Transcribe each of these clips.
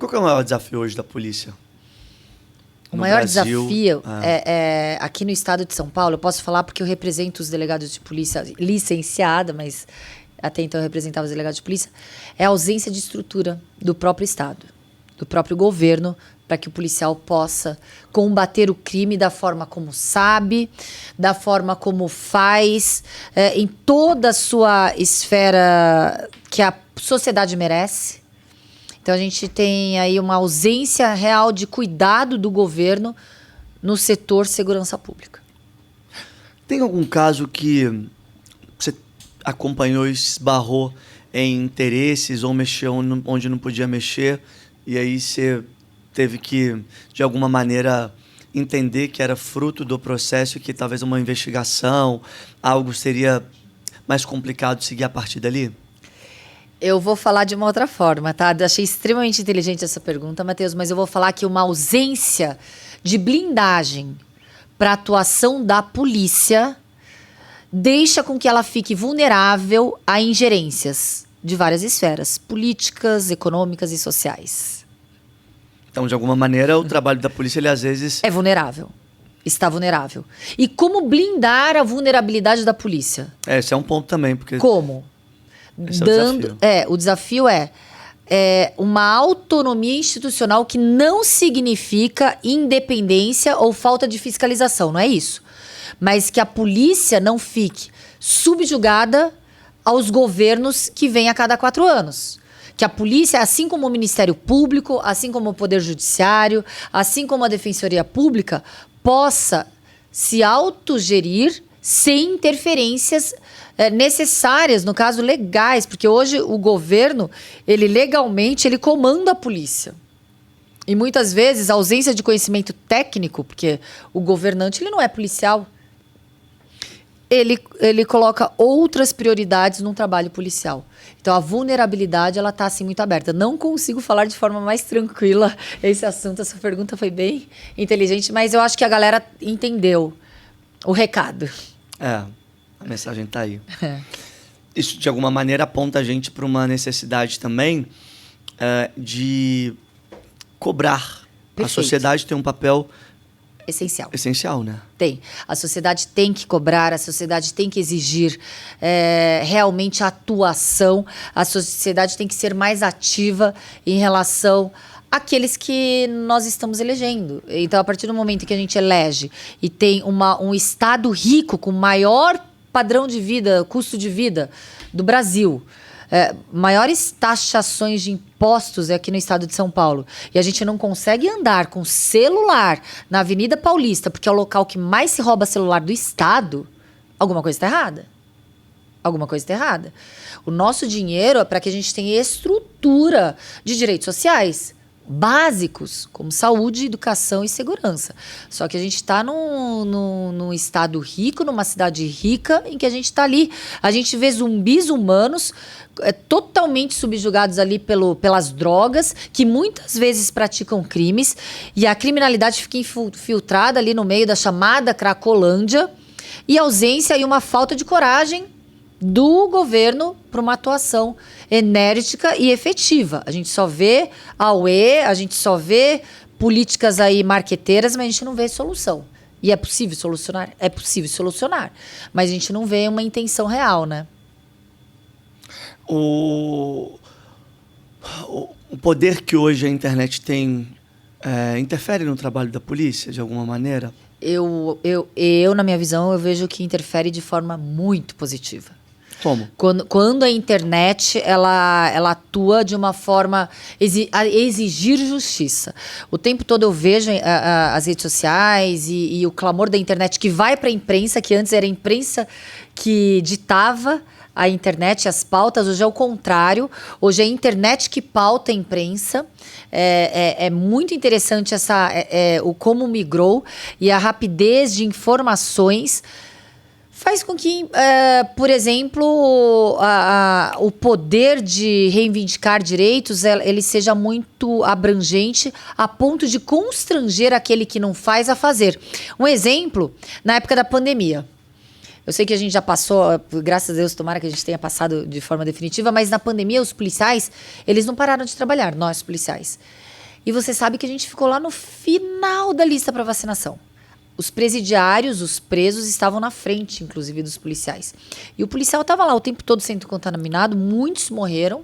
Qual que é o maior desafio hoje da polícia? O No maior Brasil, desafio é aqui no estado de São Paulo, eu posso falar porque eu represento os delegados de polícia licenciada, mas até então eu representava os delegados de polícia, é a ausência de estrutura do próprio estado, do próprio governo, para que o policial possa combater o crime da forma como sabe, da forma como faz, em toda a sua esfera que a sociedade merece. Então a gente tem aí uma ausência real de cuidado do governo no setor segurança pública. Tem algum caso que você acompanhou e esbarrou em interesses ou mexeu onde não podia mexer e aí você teve que, de alguma maneira, entender que era fruto do processo e que talvez uma investigação, algo seria mais complicado seguir a partir dali? Eu vou falar de uma outra forma, tá? Eu achei extremamente inteligente essa pergunta, Matheus, mas eu vou falar que uma ausência de blindagem para a atuação da polícia deixa com que ela fique vulnerável a ingerências de várias esferas, políticas, econômicas e sociais. Então, de alguma maneira, o trabalho da polícia, ele às vezes... É vulnerável. Está vulnerável. E como blindar a vulnerabilidade da polícia? Esse é um ponto também, porque... Como? Esse é o desafio. O desafio é uma autonomia institucional que não significa independência ou falta de fiscalização, não é isso. Mas que a polícia não fique subjugada aos governos que vêm a cada 4 anos. Que a polícia, assim como o Ministério Público, assim como o Poder Judiciário, assim como a Defensoria Pública, possa se autogerir sem interferências necessárias, no caso legais, porque hoje o governo, ele legalmente, ele comanda a polícia. E muitas vezes a ausência de conhecimento técnico, porque o governante ele não é policial, ele coloca outras prioridades num trabalho policial. Então a vulnerabilidade ela está assim muito aberta. Não consigo falar de forma mais tranquila esse assunto. Essa pergunta foi bem inteligente, mas eu acho que a galera entendeu o recado. A mensagem está aí. Isso, de alguma maneira, aponta a gente para uma necessidade também de cobrar. Perfeito. A sociedade tem um papel essencial, né? Tem. A sociedade tem que cobrar, a sociedade tem que exigir realmente atuação, a sociedade tem que ser mais ativa em relação àqueles que nós estamos elegendo. Então, a partir do momento que a gente elege e tem um estado rico, com maior padrão de vida, custo de vida do Brasil, maiores taxações de impostos aqui no estado de São Paulo, e a gente não consegue andar com celular na Avenida Paulista, porque é o local que mais se rouba celular do estado, alguma coisa está errada. Alguma coisa está errada. O nosso dinheiro é para que a gente tenha estrutura de direitos sociais básicos, como saúde, educação e segurança. Só que a gente está num estado rico, numa cidade rica, em que a gente está ali. A gente vê zumbis humanos totalmente subjugados ali pelas drogas, que muitas vezes praticam crimes, e a criminalidade fica infiltrada ali no meio da chamada Cracolândia, e ausência e uma falta de coragem do governo para uma atuação enérgica e efetiva. A gente só vê auê, a gente só vê políticas aí marqueteiras, mas a gente não vê solução. E é possível solucionar? É possível solucionar, mas a gente não vê uma intenção real, né? O poder que hoje a internet tem interfere no trabalho da polícia, de alguma maneira? Eu, na minha visão, eu vejo que interfere de forma muito positiva. Como? Quando a internet ela atua de uma forma a exigir justiça. O tempo todo eu vejo as redes sociais e o clamor da internet que vai para a imprensa, que antes era a imprensa que ditava a internet, as pautas. Hoje é o contrário. Hoje é a internet que pauta a imprensa. É muito interessante o como migrou e a rapidez de informações faz com que, por exemplo, o poder de reivindicar direitos ele seja muito abrangente a ponto de constranger aquele que não faz a fazer. Um exemplo, na época da pandemia. Eu sei que a gente já passou, graças a Deus, tomara que a gente tenha passado de forma definitiva, mas na pandemia os policiais, eles não pararam de trabalhar, nós policiais. E você sabe que a gente ficou lá no final da lista para vacinação. Os presidiários, os presos, estavam na frente, inclusive, dos policiais. E o policial estava lá o tempo todo sendo contaminado. Muitos morreram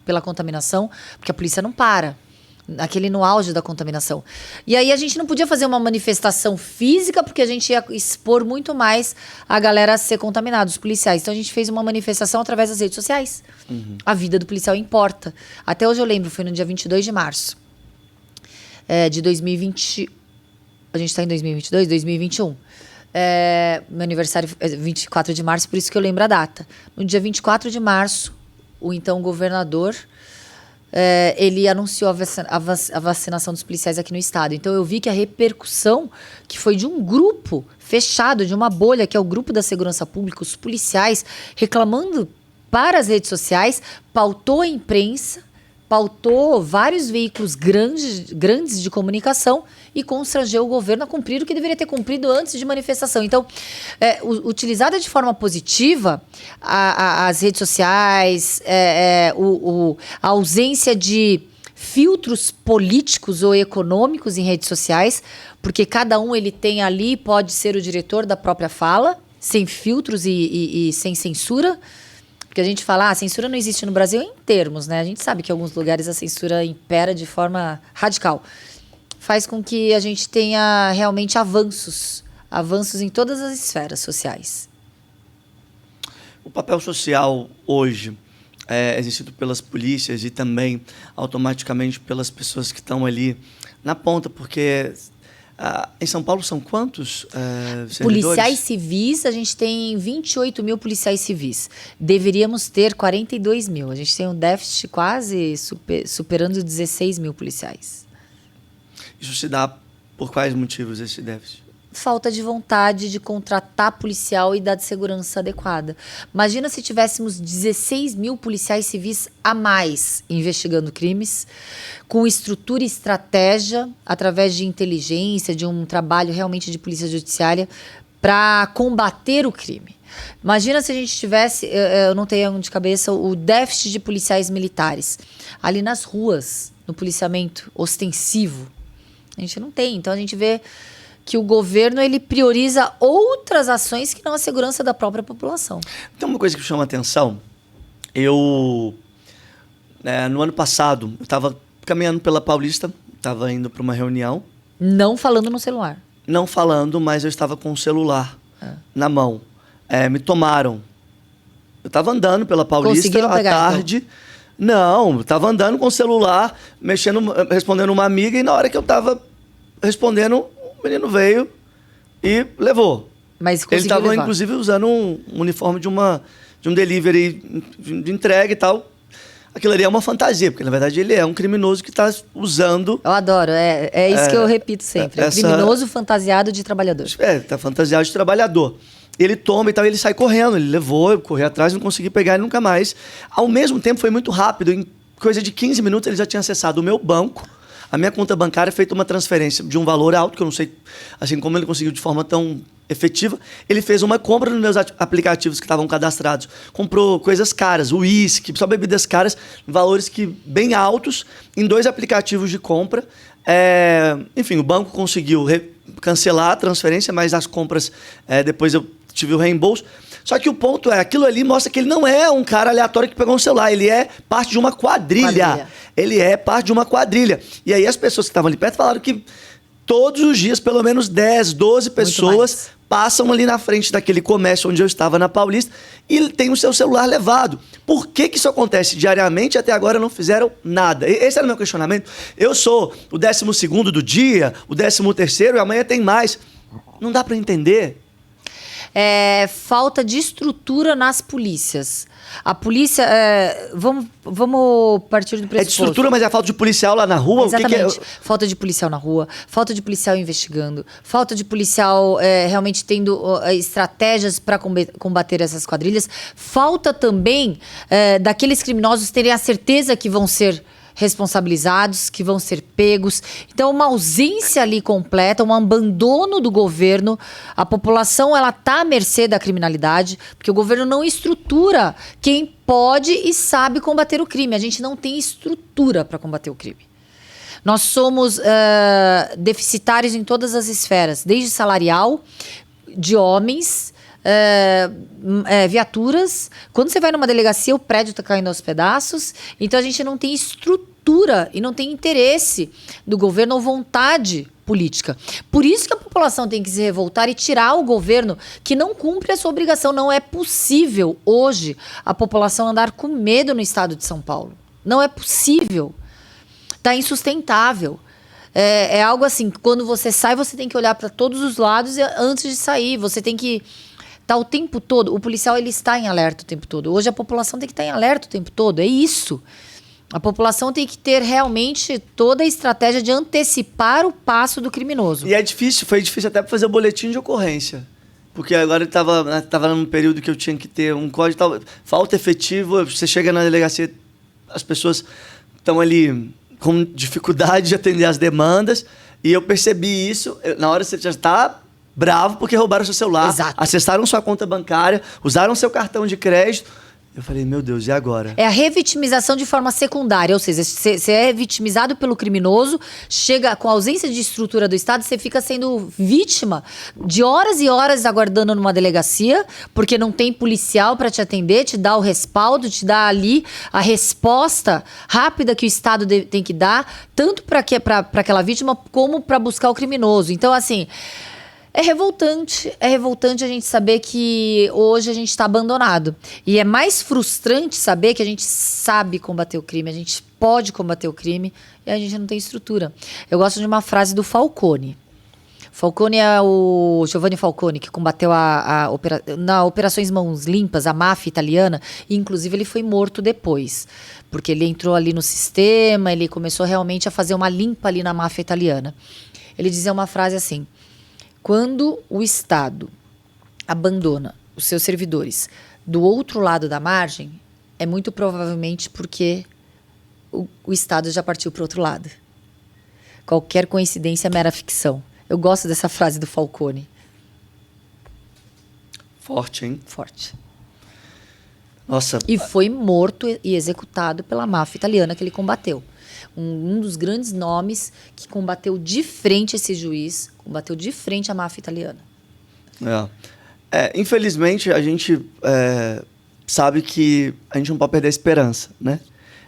pela contaminação, porque a polícia não para. Aquele no auge da contaminação. E aí a gente não podia fazer uma manifestação física, porque a gente ia expor muito mais a galera a ser contaminada, os policiais. Então a gente fez uma manifestação através das redes sociais. A vida do policial importa. Até hoje eu lembro, foi no dia 22 de março de 2020. A gente está em 2022, 2021. Meu aniversário é 24 de março, por isso que eu lembro a data. No dia 24 de março, o então governador... ele anunciou a vacinação dos policiais aqui no estado. Então eu vi que a repercussão, que foi de um grupo fechado, de uma bolha, que é o grupo da segurança pública, os policiais reclamando para as redes sociais, pautou a imprensa, pautou vários veículos grandes de comunicação e constrangeu o governo a cumprir o que deveria ter cumprido antes de manifestação. Então, utilizada de forma positiva, as redes sociais, a ausência de filtros políticos ou econômicos em redes sociais, porque cada um ele tem ali, pode ser o diretor da própria fala, sem filtros e sem censura. Porque a gente fala, a censura não existe no Brasil em termos, né? A gente sabe que em alguns lugares a censura impera de forma radical. Faz com que a gente tenha realmente avanços em todas as esferas sociais. O papel social hoje é exercido pelas polícias e também automaticamente pelas pessoas que estão ali na ponta, porque em São Paulo são quantos servidores? Policiais civis, a gente tem 28 mil policiais civis. Deveríamos ter 42 mil. A gente tem um déficit quase superando 16 mil policiais. Isso se dá por quais motivos, esse déficit? Falta de vontade de contratar policial e dar segurança adequada. Imagina se tivéssemos 16 mil policiais civis a mais investigando crimes, com estrutura e estratégia, através de inteligência, de um trabalho realmente de polícia judiciária, para combater o crime. Imagina se a gente tivesse, eu não tenho de cabeça, o déficit de policiais militares ali nas ruas, no policiamento ostensivo. A gente não tem, então a gente vê que o governo ele prioriza outras ações que não a segurança da própria população. Tem uma coisa que chama atenção. No ano passado, eu estava caminhando pela Paulista, estava indo para uma reunião. Não falando no celular. Não falando, mas eu estava com o celular na mão. Me tomaram. Eu estava andando pela Paulista à tarde. Então? Não, eu estava andando com o celular, respondendo uma amiga, e na hora que eu estava respondendo, o menino veio e levou. Mas ele estava, inclusive, usando um uniforme de um delivery de entrega e tal. Aquilo ali é uma fantasia, porque, na verdade, ele é um criminoso que está usando... Eu adoro, é isso que eu repito sempre. Criminoso fantasiado de trabalhador. Está fantasiado de trabalhador. Ele toma e tal, ele sai correndo. Ele levou, eu corri atrás, não consegui pegar ele nunca mais. Ao mesmo tempo, foi muito rápido. Em coisa de 15 minutos, ele já tinha acessado o meu banco, a minha conta bancária, feito uma transferência de um valor alto, que eu não sei assim como ele conseguiu de forma tão efetiva. Ele fez uma compra nos meus aplicativos que estavam cadastrados. Comprou coisas caras, uísque, só bebidas caras, valores bem altos, em 2 aplicativos de compra. Enfim, o banco conseguiu cancelar a transferência, mas as compras, depois eu tive o reembolso. Só que o ponto aquilo ali mostra que ele não é um cara aleatório que pegou um celular, ele é parte de uma quadrilha. Ele é parte de uma quadrilha. E aí as pessoas que estavam ali perto falaram que todos os dias, pelo menos 10, 12 pessoas passam ali na frente daquele comércio onde eu estava na Paulista e tem o seu celular levado. Por que isso acontece diariamente e até agora não fizeram nada? Esse era o meu questionamento. Eu sou o 12º do dia, o 13º e amanhã tem mais. Não dá para entender. Falta de estrutura nas polícias. A polícia... vamos partir do pressuposto. É de estrutura, mas é a falta de policial lá na rua? Exatamente. O que é? Falta de policial na rua, falta de policial investigando, falta de policial realmente tendo estratégias para combater essas quadrilhas. Falta também daqueles criminosos terem a certeza que vão ser responsabilizados, que vão ser pegos. Então, uma ausência ali completa, um abandono do governo. A população ela está à mercê da criminalidade, porque o governo não estrutura quem pode e sabe combater o crime. A gente não tem estrutura para combater o crime. Nós somos deficitários em todas as esferas, desde salarial, de homens, viaturas. Quando você vai numa delegacia, o prédio está caindo aos pedaços. Então, a gente não tem estrutura e não tem interesse do governo ou vontade política. Por isso que a população tem que se revoltar e tirar o governo que não cumpre a sua obrigação. Não é possível hoje a população andar com medo no estado de São Paulo. Não é possível. Está insustentável. É algo assim, quando você sai, você tem que olhar para todos os lados antes de sair. Você tem que estar o tempo todo. O policial, ele está em alerta o tempo todo. Hoje a população tem que estar em alerta o tempo todo. É isso. A população tem que ter realmente toda a estratégia de antecipar o passo do criminoso. E foi difícil até para fazer o boletim de ocorrência. Porque agora eu tava num período que eu tinha que ter um código, falta efetivo, você chega na delegacia, as pessoas estão ali com dificuldade de atender as demandas, e eu percebi isso, na hora você já está bravo porque roubaram seu celular, Exato. Acessaram sua conta bancária, usaram seu cartão de crédito. Eu falei, meu Deus, e agora? É a revitimização de forma secundária, ou seja, você é vitimizado pelo criminoso, chega com a ausência de estrutura do Estado, você fica sendo vítima de horas e horas aguardando numa delegacia, porque não tem policial para te atender, te dar o respaldo, te dar ali a resposta rápida que o Estado tem que dar, tanto para aquela vítima como para buscar o criminoso. Então, assim, é revoltante a gente saber que hoje a gente está abandonado. E é mais frustrante saber que a gente sabe combater o crime, a gente pode combater o crime e a gente não tem estrutura. Eu gosto de uma frase do Falcone. Falcone é o Giovanni Falcone, que combateu na Operações Mãos Limpas, a máfia italiana, e inclusive ele foi morto depois, porque ele entrou ali no sistema, ele começou realmente a fazer uma limpa ali na máfia italiana. Ele dizia uma frase assim: quando o Estado abandona os seus servidores do outro lado da margem, é muito provavelmente porque o Estado já partiu para o outro lado. Qualquer coincidência é mera ficção. Eu gosto dessa frase do Falcone. Forte, hein? Forte. Nossa. E foi morto e executado pela máfia italiana que ele combateu. Um dos grandes nomes que combateu de frente esse juiz, combateu de frente a máfia italiana. Infelizmente, a gente sabe que a gente não pode perder a esperança, né?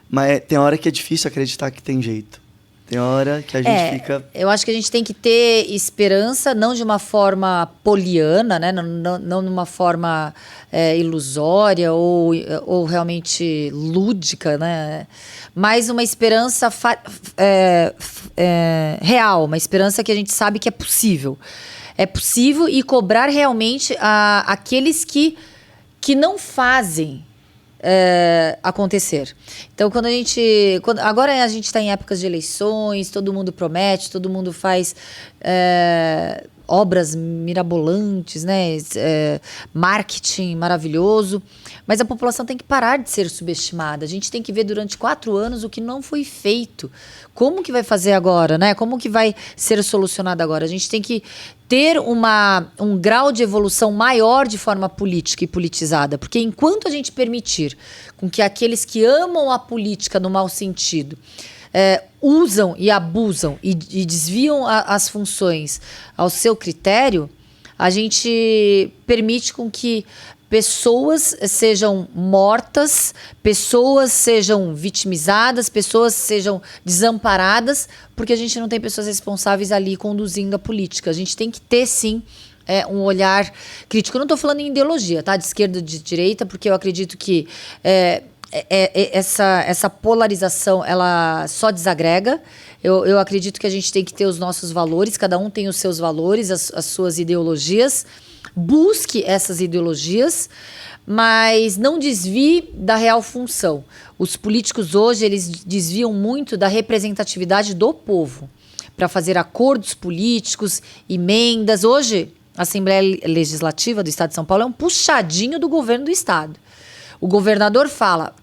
Mas tem hora que é difícil acreditar que tem jeito. Tem hora que a gente fica... Eu acho que a gente tem que ter esperança, não de uma forma poliana, né? Não de uma forma ilusória ou realmente lúdica, né? Mas uma esperança real, uma esperança que a gente sabe que é possível. É possível e cobrar realmente aqueles que não fazem acontecer. Então, agora a gente está em épocas de eleições, todo mundo promete, todo mundo faz obras mirabolantes, né? Marketing maravilhoso, mas a população tem que parar de ser subestimada. A gente tem que ver durante 4 anos o que não foi feito. Como que vai fazer agora, né? Como que vai ser solucionado agora? A gente tem que ter um grau de evolução maior de forma política e politizada, porque enquanto a gente permitir com que aqueles que amam a política no mau sentido usam e abusam e desviam as funções ao seu critério, a gente permite com que pessoas sejam mortas, pessoas sejam vitimizadas, pessoas sejam desamparadas, porque a gente não tem pessoas responsáveis ali conduzindo a política. A gente tem que ter, sim, um olhar crítico. Eu não estou falando em ideologia, tá? De esquerda ou de direita, porque eu acredito que essa polarização ela só desagrega. Eu acredito que a gente tem que ter os nossos valores, cada um tem os seus valores, as suas ideologias. Busque essas ideologias, mas não desvie da real função. Os políticos hoje, eles desviam muito da representatividade do povo para fazer acordos políticos, emendas. Hoje, a Assembleia Legislativa do Estado de São Paulo é um puxadinho do governo do Estado. O governador fala,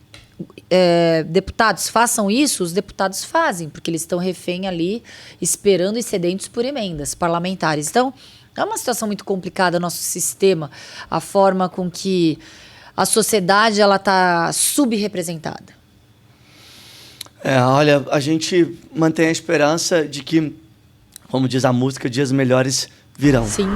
deputados, façam isso, os deputados fazem, porque eles estão refém ali, esperando e sedentos por emendas parlamentares. Então, é uma situação muito complicada, nosso sistema, a forma com que a sociedade está subrepresentada. Olha, a gente mantém a esperança de que, como diz a música, dias melhores virão. Sim.